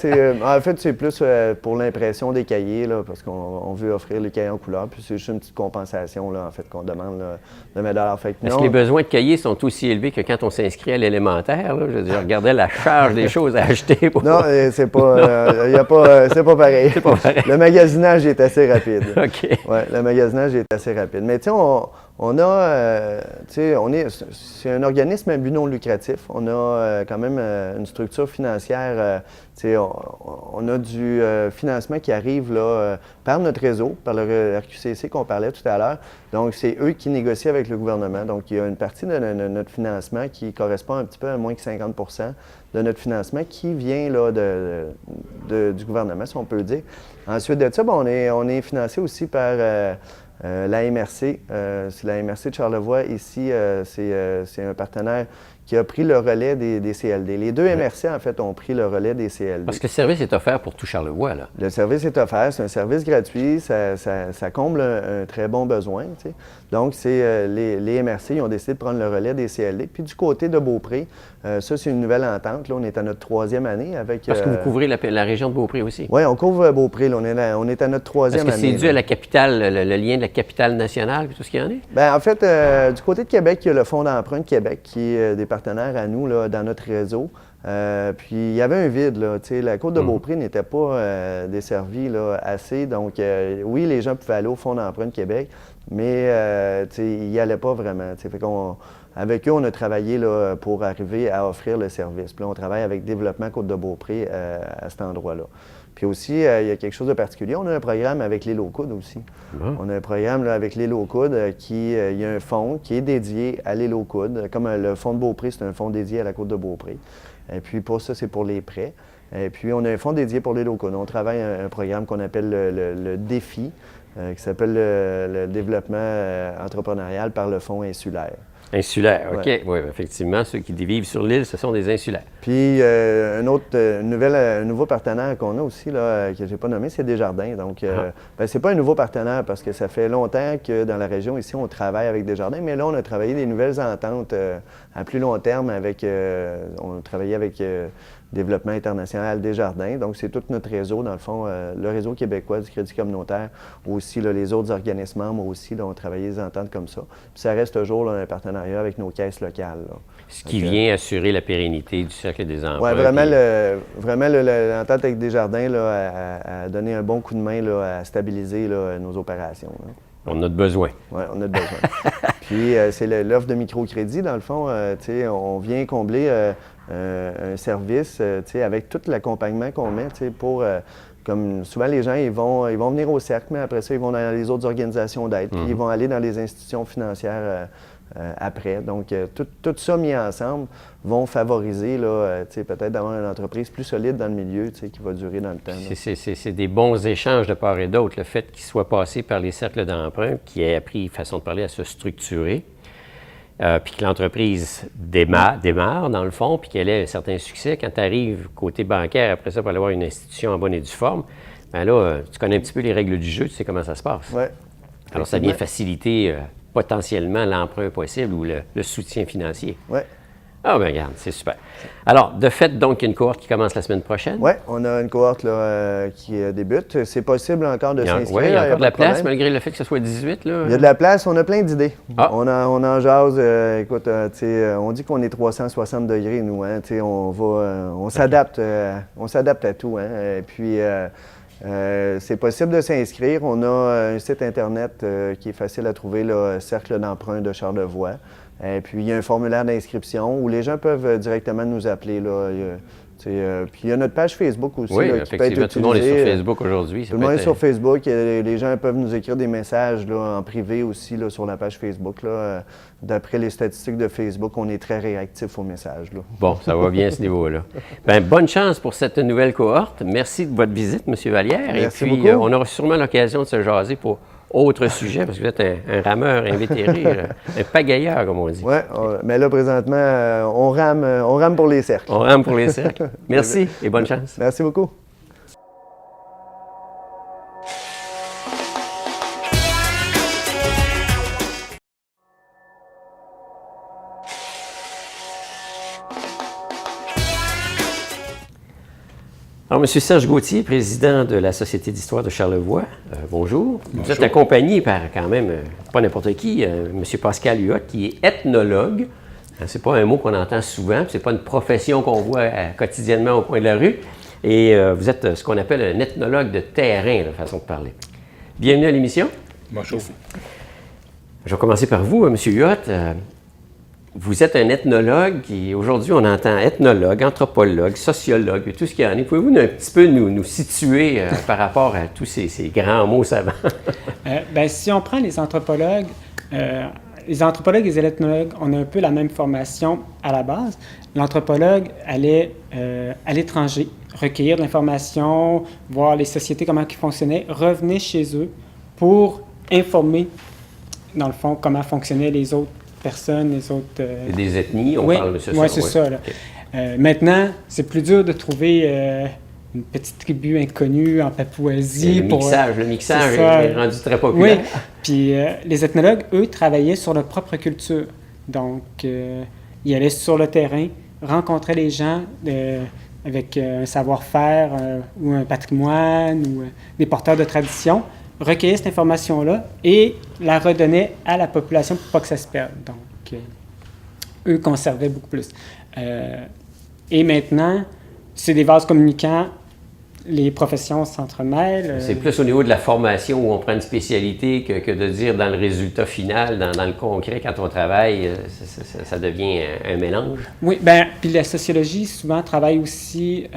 D: En fait, c'est plus pour l'impression des cahiers, là, parce qu'on veut offrir les cahiers en couleur. Puis c'est juste une petite compensation là, en fait, qu'on demande là, de 20 Fait que
A: Est-ce que les besoins de cahiers sont aussi élevés que quand on s'inscrit à l'élémentaire? Là? Je regardais la charge des choses à acheter.
D: Non, c'est pas, c'est pas pareil.
A: C'est pas pareil.
D: Le magasinage est assez rapide.
A: OK.
D: Oui, le magasinage est assez rapide. Mais tu sais, c'est un organisme à but non lucratif. On a quand même une structure financière. On a du financement qui arrive là, par notre réseau, par le RQCC qu'on parlait tout à l'heure. Donc, c'est eux qui négocient avec le gouvernement. Donc, il y a une partie de notre financement qui correspond un petit peu à moins que 50 de notre financement qui vient là, du gouvernement, si on peut dire. Ensuite de ça, on est financé aussi par la MRC. C'est la MRC de Charlevoix. Ici, c'est un partenaire qui a pris le relais des CLD. Les deux MRC, en fait, ont pris le relais des CLD.
A: Parce que le service est offert pour tout Charlevoix, là.
D: Le service est offert, c'est un service gratuit, ça comble un très bon besoin. Tu sais. Donc, c'est les MRC, ils ont décidé de prendre le relais des CLD. Puis du côté de Beaupré, ça, c'est une nouvelle entente. Là, on est à notre 3e année avec...
A: Parce que vous couvrez la région de Beaupré aussi.
D: Oui, on couvre Beaupré. Là, on est à notre 3e année.
A: Est-ce que c'est dû à la capitale, le lien de la capitale nationale et tout ce qu'il y en est?
D: Bien, en fait, du côté de Québec, il y a le Fonds d'emprunt de Québec qui est des partenaires à nous là, dans notre réseau. Puis il y avait un vide, là. La côte de Beaupré n'était pas desservie là, assez. Donc, oui, les gens pouvaient aller au Fonds d'emprunt de Québec, mais ils n'y allaient pas vraiment. Fait avec eux, on a travaillé là, pour arriver à offrir le service. Puis là, on travaille avec Développement Côte-de-Beaupré à cet endroit-là. Puis aussi, il y a quelque chose de particulier. On a un programme avec l'île aux Coudes aussi. On a un programme là, avec l'île aux Coudes il y a un fonds qui est dédié à l'île aux Coudes. Comme le fonds de Beaupré, c'est un fonds dédié à la côte de Beaupré. Et puis pour ça, c'est pour les prêts. Et puis on a un fonds dédié pour l'île aux Coudes. On travaille un programme qu'on appelle le DÉFI, qui s'appelle le développement entrepreneurial par le fonds insulaire.
A: Insulaire, OK.
D: Ouais.
A: Oui, effectivement, ceux qui vivent sur l'île, ce sont des insulaires.
D: Puis un nouveau partenaire qu'on a aussi, là, que je n'ai pas nommé, c'est Desjardins. Donc, c'est pas un nouveau partenaire parce que ça fait longtemps que dans la région, ici, on travaille avec Desjardins. Mais là, on a travaillé des nouvelles ententes à plus long terme avec... on a travaillé avec Développement international Desjardins. Donc, c'est tout notre réseau, dans le fond, le réseau québécois du crédit communautaire, aussi là, les autres organismes membres aussi, là, ont travaillé des ententes comme ça. Puis ça reste toujours là, un partenariat avec nos caisses locales. Là.
A: Ce qui vient assurer la pérennité du Cercle des emplois.
D: Oui, vraiment, l'entente avec Desjardins là, a donné un bon coup de main là, à stabiliser là, nos opérations. Là.
A: On a de besoin.
D: Oui, on a de besoin. Puis, c'est l'offre de microcrédit, dans le fond. On vient combler un service avec tout l'accompagnement qu'on met pour... comme souvent, les gens, ils vont venir au cercle, mais après ça, ils vont dans les autres organisations d'aide, puis ils vont aller dans les institutions financières après. Donc, tout ça mis ensemble vont favoriser peut-être d'avoir une entreprise plus solide dans le milieu qui va durer dans le temps.
A: C'est des bons échanges de part et d'autre. Le fait qu'il soit passé par les cercles d'emprunt, qui ait appris, façon de parler, à se structurer, puis que l'entreprise démarre, dans le fond, puis qu'elle ait un certain succès. Quand tu arrives côté bancaire, après ça, pour aller voir une institution en bonne et due forme, bien là, tu connais un petit peu les règles du jeu, tu sais comment ça se passe.
D: Oui.
A: Alors, ça vient faciliter potentiellement l'emprunt possible ou le soutien financier.
D: Oui.
A: Ah, bien, regarde, c'est super. Alors, de fait, donc, il y a une cohorte qui commence la semaine prochaine.
D: Oui, on a une cohorte là, qui débute. C'est possible encore de s'inscrire.
A: Oui, il y a encore de la place,
D: problème.
A: malgré le fait que ce soit 18. Là.
D: Il y a de la place, on a plein d'idées.
A: Ah.
D: On en jase. Écoute, on dit qu'on est 360 degrés, nous. Hein, on s'adapte à tout. Hein, et puis, c'est possible de s'inscrire. On a un site Internet qui est facile à trouver, là, Cercle d'emprunt de Charlevoix. Et puis, il y a un formulaire d'inscription où les gens peuvent directement nous appeler. Là. Puis, il y a notre page Facebook aussi
A: Oui,
D: là, qui peut être utilisée.
A: tout le monde est sur Facebook aujourd'hui.
D: Tout le monde est sur Facebook. Les gens peuvent nous écrire des messages là, en privé aussi là, sur la page Facebook. Là. D'après les statistiques de Facebook, on est très réactif aux messages. Là.
A: Bon, ça va bien à ce niveau-là. Bien, bonne chance pour cette nouvelle cohorte. Merci de votre visite, M. Vallière.
D: Merci
A: Et puis,
D: beaucoup.
A: on aura sûrement l'occasion de se jaser pour autre sujet, parce que vous êtes un rameur invétéré, un pagailleur, comme on dit.
D: Oui, mais là, présentement, on rame pour les cercles.
A: On rame pour les cercles. Merci et bonne chance.
D: Merci beaucoup.
A: Alors, M. Serge Gauthier, président de la Société d'histoire de Charlevoix, bonjour. Vous êtes accompagné par quand même, pas n'importe qui, M. Pascal Huot, qui est ethnologue. C'est pas un mot qu'on entend souvent, c'est pas une profession qu'on voit quotidiennement au coin de la rue. Et vous êtes ce qu'on appelle un ethnologue de terrain, de façon de parler. Bienvenue à l'émission.
E: Bonjour.
A: Je vais commencer par vous, M. Huot. Vous êtes un ethnologue qui, aujourd'hui, on entend ethnologue, anthropologue, sociologue, tout ce qu'il y en a. Pouvez-vous un petit peu nous situer par rapport à tous ces grands mots savants?
F: Si on prend les anthropologues et les ethnologues, on a un peu la même formation à la base. L'anthropologue allait à l'étranger, recueillir de l'information, voir les sociétés, comment ils fonctionnaient, revenir chez eux pour informer, dans le fond, comment fonctionnaient les autres personnes, les autres...
A: Des ethnies, on parle de ça.
F: Oui, c'est ça. Là.
A: Okay.
F: Maintenant, c'est plus dur de trouver une petite tribu inconnue en Papouasie.
A: Le mixage est rendu très populaire.
F: Oui, puis les ethnologues, eux, travaillaient sur leur propre culture. Donc, ils allaient sur le terrain, rencontraient les gens avec un savoir-faire ou un patrimoine ou des porteurs de tradition, recueillaient cette information-là et la redonnaient à la population pour pas que ça se perde. Donc, eux conservaient beaucoup plus. Et maintenant, c'est des vases communicants, les professions s'entremêlent.
A: C'est plus au niveau de la formation où on prend une spécialité que de dire dans le résultat final, dans le concret, quand on travaille, ça devient un mélange.
F: Oui, bien, puis la sociologie, souvent, travaille aussi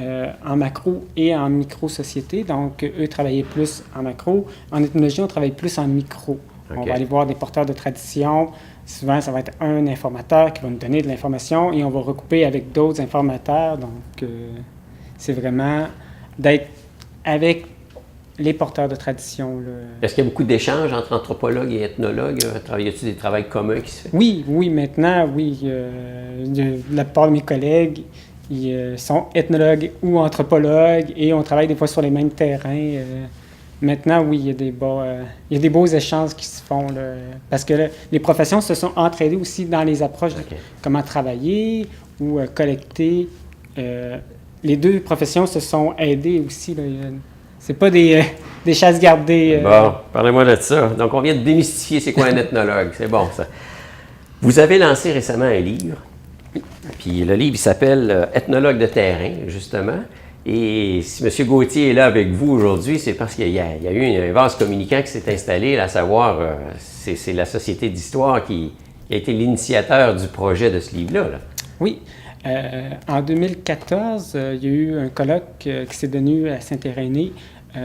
F: en macro et en micro-société. Donc, eux travaillaient plus en macro. En ethnologie, on travaille plus en micro. Okay. On va aller voir des porteurs de tradition. Souvent, ça va être un informateur qui va nous donner de l'information et on va recouper avec d'autres informateurs. Donc, c'est vraiment d'être avec les porteurs de tradition. Là.
A: Est-ce qu'il y a beaucoup d'échanges entre anthropologues et ethnologues? Y a-t-il des travaux communs qui se font?
F: Oui, maintenant, oui. La plupart de mes collègues ils sont ethnologues ou anthropologues et on travaille des fois sur les mêmes terrains. Maintenant, oui, il y a des beaux échanges qui se font. Là, parce que là, les professions se sont entraidées aussi dans les approches de comment travailler ou collecter. Les deux professions se sont aidées aussi. C'est pas des chasses gardées.
A: Bon, parlez-moi de ça. Donc, on vient de démystifier c'est quoi un ethnologue. C'est bon, ça. Vous avez lancé récemment un livre. Puis le livre, il s'appelle « Ethnologue de terrain », justement. Et si M. Gauthier est là avec vous aujourd'hui, c'est parce qu'il y a eu un vase communicant qui s'est installé, à savoir, c'est la Société d'histoire qui a été l'initiateur du projet de ce livre-là. Là.
F: Oui. En 2014, il y a eu un colloque qui s'est tenu à Saint-Irénée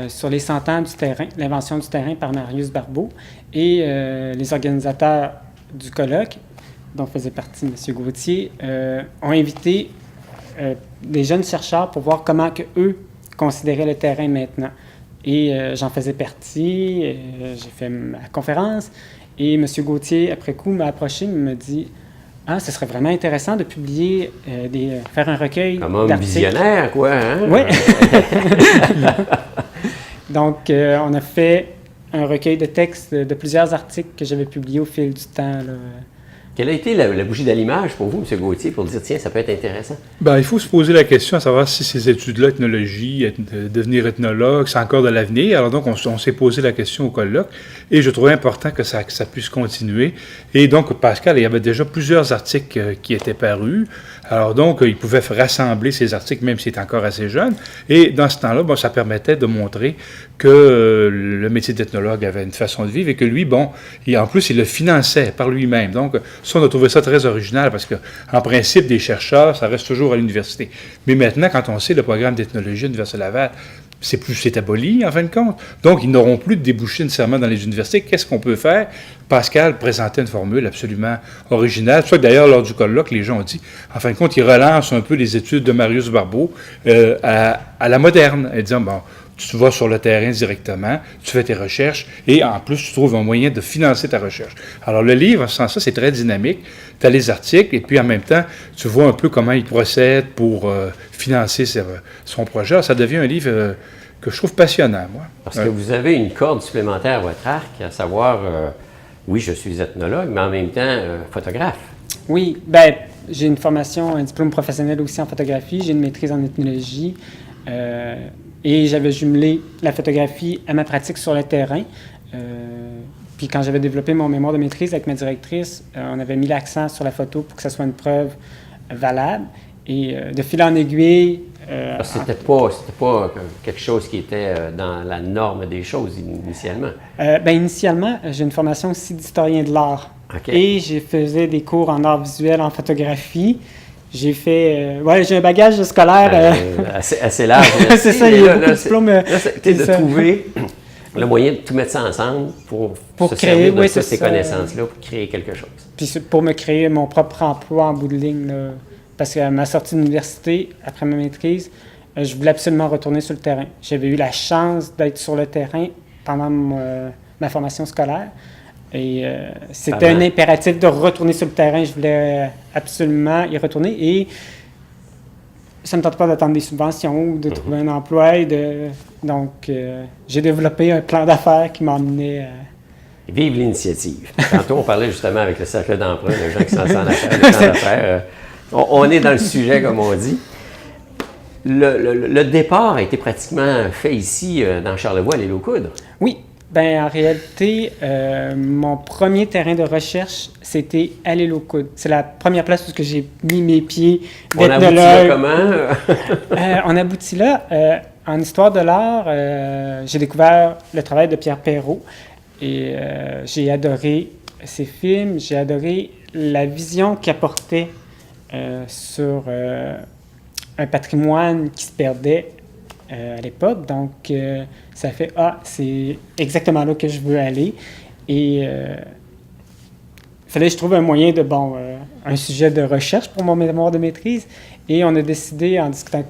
F: sur les 100 ans du terrain, l'invention du terrain par Marius Barbeau. Et les organisateurs du colloque, dont faisait partie M. Gauthier, ont invité des jeunes chercheurs pour voir comment eux considéraient le terrain maintenant. Et j'en faisais partie, j'ai fait ma conférence, et M. Gauthier, après coup, m'a approché, il me dit « Ah, ce serait vraiment intéressant de publier, faire un recueil
A: d'articles. » Comme homme visionnaire, quoi, hein?
F: Oui. Donc, on a fait un recueil de textes de plusieurs articles que j'avais publiés au fil du temps, là,
A: Quelle a été la bougie d'allumage pour vous, M. Gauthier, pour dire, tiens, ça peut être intéressant?
E: Bien, il faut se poser la question à savoir si ces études-là, ethnologie, devenir ethnologue, c'est encore de l'avenir. Alors donc, on s'est posé la question au colloque et je trouvais important que ça puisse continuer. Et donc, Pascal, il y avait déjà plusieurs articles qui étaient parus. Alors donc, il pouvait rassembler ces articles, même s'il est encore assez jeune. Et dans ce temps-là, bon, ça permettait de montrer que le métier d'ethnologue avait une façon de vivre et que lui, bon, en plus, il le finançait par lui-même. Donc, ça, on a trouvé ça très original parce qu'en principe, des chercheurs, ça reste toujours à l'université. Mais maintenant, quand on sait le programme d'ethnologie à l'Université Laval, c'est aboli, en fin de compte. Donc, ils n'auront plus de débouchés nécessairement dans les universités. Qu'est-ce qu'on peut faire? Pascal présentait une formule absolument originale. C'est ça que d'ailleurs, lors du colloque, les gens ont dit, en fin de compte, ils relancent un peu les études de Marius Barbeau à la moderne, et disant, bon, tu vas sur le terrain directement, tu fais tes recherches et en plus, tu trouves un moyen de financer ta recherche. Alors, le livre, en ce sens-là, c'est très dynamique. Tu as les articles et puis en même temps, tu vois un peu comment il procède pour financer son projet. Alors, ça devient un livre que je trouve passionnant, moi.
A: Parce que vous avez une corde supplémentaire à votre arc, à savoir, oui, je suis ethnologue, mais en même temps, photographe.
F: Oui, bien, j'ai une formation, un diplôme professionnel aussi en photographie, j'ai une maîtrise en ethnologie. Et j'avais jumelé la photographie à ma pratique sur le terrain. Puis quand j'avais développé mon mémoire de maîtrise avec ma directrice, on avait mis l'accent sur la photo pour que ça soit une preuve valable. Et de fil en aiguille...
A: C'était pas quelque chose qui était dans la norme des choses initialement.
F: Bien, initialement, j'ai une formation aussi d'historien de l'art.
A: Okay.
F: Et j'ai faisais des cours en art visuel, en photographie. J'ai fait... j'ai un bagage scolaire...
A: assez large.
F: C'est ça, il y a beaucoup de diplômes.
A: C'était de trouver le moyen de tout mettre ça ensemble pour se
F: créer,
A: servir de
F: oui,
A: ces connaissances-là pour créer quelque chose.
F: Puis pour me créer mon propre emploi en bout de ligne, là, parce qu'à ma sortie de l'université, après ma maîtrise, je voulais absolument retourner sur le terrain. J'avais eu la chance d'être sur le terrain pendant ma formation scolaire. Et c'était un impératif de retourner sur le terrain. Je voulais absolument y retourner. Et ça ne me tente pas d'attendre des subventions ou de trouver un emploi. Donc, j'ai développé un plan d'affaires qui m'emmenait à...
A: Vive l'initiative. Tantôt, on parlait justement avec le cercle d'emprunt, les gens qui s'en en affaires, le plan d'affaires. On est dans le sujet, comme on dit. Le départ a été pratiquement fait ici, dans Charlevoix, à l'île aux Coudres.
F: Oui. Bien, en réalité, mon premier terrain de recherche, c'était à l'île aux Coudres. C'est la première place où j'ai mis mes pieds d'ethnologue.
A: On aboutit là comment?
F: On aboutit là. En histoire de l'art, j'ai découvert le travail de Pierre Perrault et j'ai adoré ses films, j'ai adoré la vision qu'il apportait sur un patrimoine qui se perdait à l'époque. Donc, ça fait, c'est exactement là que je veux aller. Et il fallait que je trouve un moyen de, un sujet de recherche pour mon mémoire de maîtrise. Et on a décidé, en discutant avec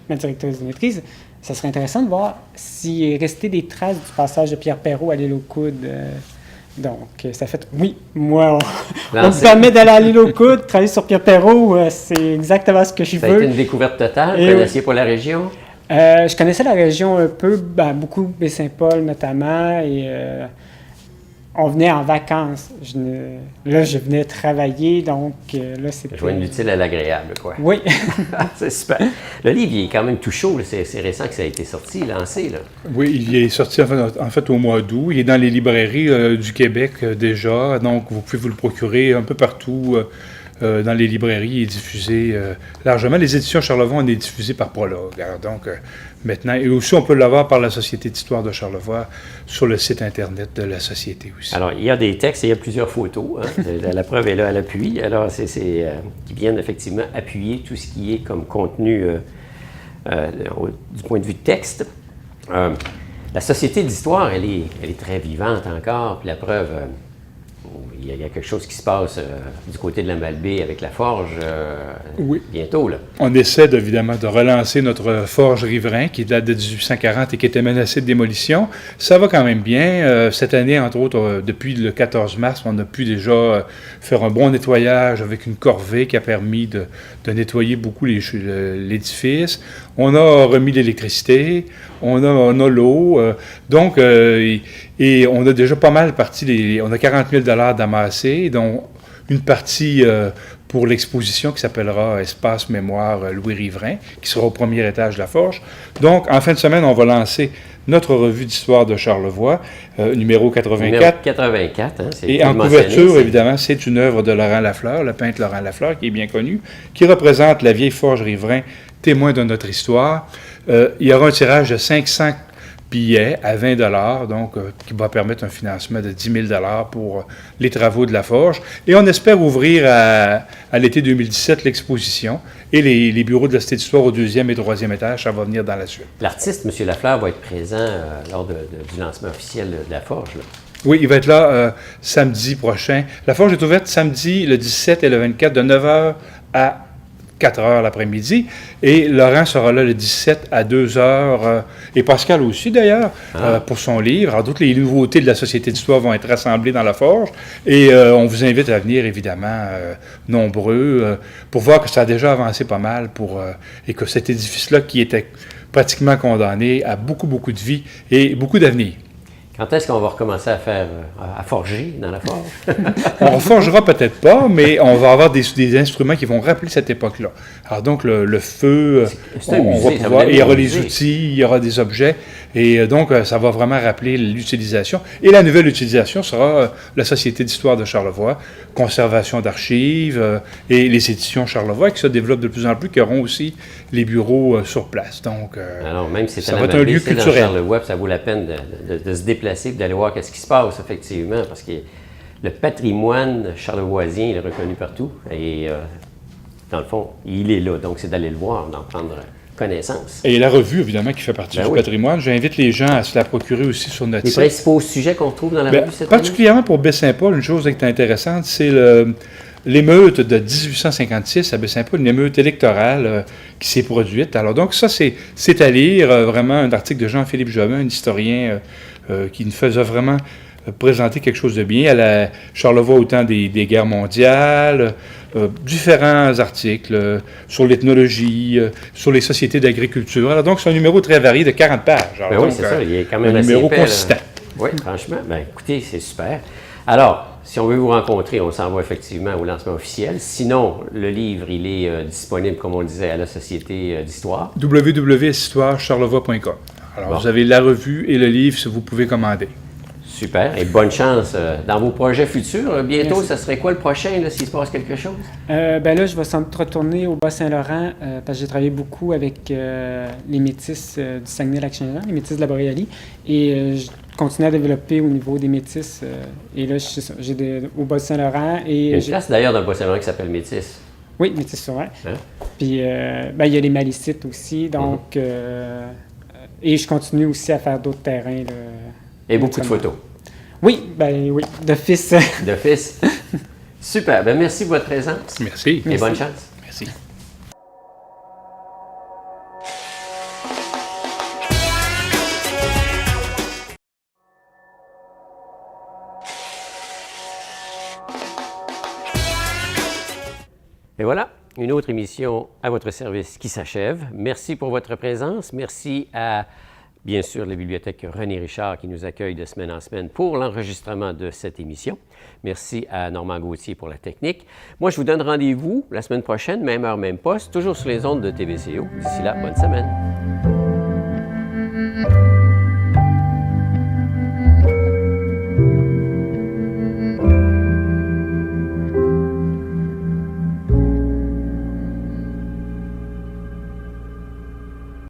F: ma directrice de maîtrise, ça serait intéressant de voir s'il est resté des traces du passage de Pierre Perrault à l'île aux Coudres. Donc, ça fait, oui, moi, on me permet d'aller à l'île aux Coudres, travailler sur Pierre Perrault, c'est exactement ce que je veux.
A: Ça a été une découverte totale, vous connaissiez pas la région?
F: Je connaissais la région un peu, beaucoup Baie-Saint-Paul notamment, et on venait en vacances. Là, je venais travailler, donc là, c'était...
A: Joindre l'utile à l'agréable, quoi.
F: Oui.
A: C'est super. Le livre, il est quand même tout chaud, c'est récent que ça a été sorti, lancé, là.
E: Oui, il est sorti en fait au mois d'août. Il est dans les librairies du Québec déjà, donc vous pouvez vous le procurer un peu partout. Dans les librairies, il est diffusé largement. Les éditions Charlevoix, on est diffusé par Prologue. Alors donc, maintenant, et aussi on peut l'avoir par la Société d'histoire de Charlevoix sur le site Internet de la Société aussi.
A: Alors, il y a des textes et il y a plusieurs photos. Hein. La preuve est là à l'appui. Alors, c'est qui viennent effectivement appuyer tout ce qui est comme contenu du point de vue de texte. La Société d'histoire, elle est très vivante encore. Puis la preuve... Il y a quelque chose qui se passe du côté de la Malbaie avec la forge
E: oui.
A: Bientôt. Là.
E: On essaie évidemment de relancer notre forge Riverain qui date de 1840 et qui était menacée de démolition. Ça va quand même bien. Cette année, entre autres, depuis le 14 mars, on a pu déjà faire un bon nettoyage avec une corvée qui a permis de nettoyer beaucoup l'édifice. On a remis l'électricité, on a l'eau. Et on a déjà pas mal parti, on a 40 000 $ d'amassés, dont une partie pour l'exposition qui s'appellera Espace Mémoire Louis Riverain, qui sera au premier étage de la Forge. Donc, en fin de semaine, on va lancer notre revue d'histoire de Charlevoix, numéro 84.
A: Numéro 84, hein, c'est
E: Et en couverture, évidemment, c'est une œuvre de Laurent Lafleur, le peintre Laurent Lafleur, qui est bien connu, qui représente la vieille Forge Riverain, témoin de notre histoire. Il y aura un tirage de 500 billets à 20 $, donc qui va permettre un financement de 10 000 $ pour les travaux de la Forge. Et on espère ouvrir à l'été 2017 l'exposition et les bureaux de la Cité d'Histoire au 2e et 3e étage, ça va venir dans la suite.
A: L'artiste, M. Lafleur, va être présent lors du lancement officiel de la Forge, là.
E: Oui, il va être là samedi prochain. La Forge est ouverte samedi, le 17 et le 24, de 9h à 4h l'après-midi. Et Laurent sera là le 17 à 2h, et Pascal aussi d'ailleurs, pour son livre. Alors, toutes les nouveautés de la Société d'Histoire vont être rassemblées dans la Forge. Et on vous invite à venir, évidemment, nombreux, pour voir que ça a déjà avancé pas mal et que cet édifice-là, qui était pratiquement condamné, a beaucoup, beaucoup de vie et beaucoup d'avenir.
A: Quand est-ce qu'on va recommencer à forger dans la forge?
E: On ne forgera peut-être pas, mais on va avoir des instruments qui vont rappeler cette époque-là. Alors donc, le feu,
A: c'est un musée,
E: il y aura des outils, il y aura des objets, et donc ça va vraiment rappeler l'utilisation. Et la nouvelle utilisation sera la Société d'Histoire de Charlevoix, conservation d'archives et les éditions Charlevoix qui se développent de plus en plus, qui auront aussi les bureaux sur place. Donc,
A: alors, même si
E: ça va être un lieu culturel.
A: Charlevoix, ça vaut la peine de se déplacer et d'aller voir ce qui se passe, effectivement, parce que le patrimoine charlevoisien il est reconnu partout. Et dans le fond, il est là. Donc, c'est d'aller le voir, d'en prendre connaissance.
E: Et la revue, évidemment, qui fait partie du patrimoine. J'invite les gens à se la procurer aussi sur notre site.
A: Les principaux sujets qu'on trouve dans la revue cette
E: particulièrement pour Baie-Saint-Paul, une chose qui est intéressante, c'est l'émeute de 1856 à Baie-Saint-Paul, une émeute électorale qui s'est produite. Alors donc ça, c'est à lire, vraiment un article de Jean-Philippe Jobin, un historien qui nous faisait vraiment présenter quelque chose de bien. À la Charlevoix au temps des guerres mondiales, différents articles sur l'ethnologie, sur les sociétés d'agriculture. Alors donc c'est un numéro très varié de 40 pages. Alors,
A: oui, c'est ça, il est quand même
E: un
A: assez
E: numéro
A: épais,
E: consistant.
A: Oui, franchement, écoutez, c'est super. Alors, si on veut vous rencontrer, on s'en va effectivement au lancement officiel. Sinon, le livre, il est disponible, comme on le disait, à la Société d'Histoire.
E: www.histoirecharlevoix.com. Alors, vous avez la revue et le livre, vous pouvez commander.
A: Super. Et bonne chance dans vos projets futurs. Bientôt, ça serait quoi le prochain, là, s'il se passe quelque chose?
F: Là, je vais sans doute retourner au Bas-Saint-Laurent parce que j'ai travaillé beaucoup avec les métis du Saguenay-Lac-Saint-Jean, les métis de la Boréalie. Et je continue à développer au niveau des métis. Et là, j'ai au Bas-Saint-Laurent.
A: Il y a une classe d'ailleurs dans le Bas-Saint-Laurent qui s'appelle Métis.
F: Oui, métis sur vrai.
A: Hein?
F: Puis, il y a les malicites aussi. Donc, et je continue aussi à faire d'autres terrains. Là,
A: et beaucoup de photos.
F: Oui, oui, d'office.
A: D'office. Super. Merci de votre présence.
E: Merci.
A: Et bonne chance.
E: Merci.
A: Et voilà, une autre émission à votre service qui s'achève. Merci pour votre présence. Merci à, bien sûr, la bibliothèque René Richard qui nous accueille de semaine en semaine pour l'enregistrement de cette émission. Merci à Normand Gauthier pour la technique. Moi, je vous donne rendez-vous la semaine prochaine, même heure, même poste, toujours sur les ondes de TVCO. D'ici là, bonne semaine.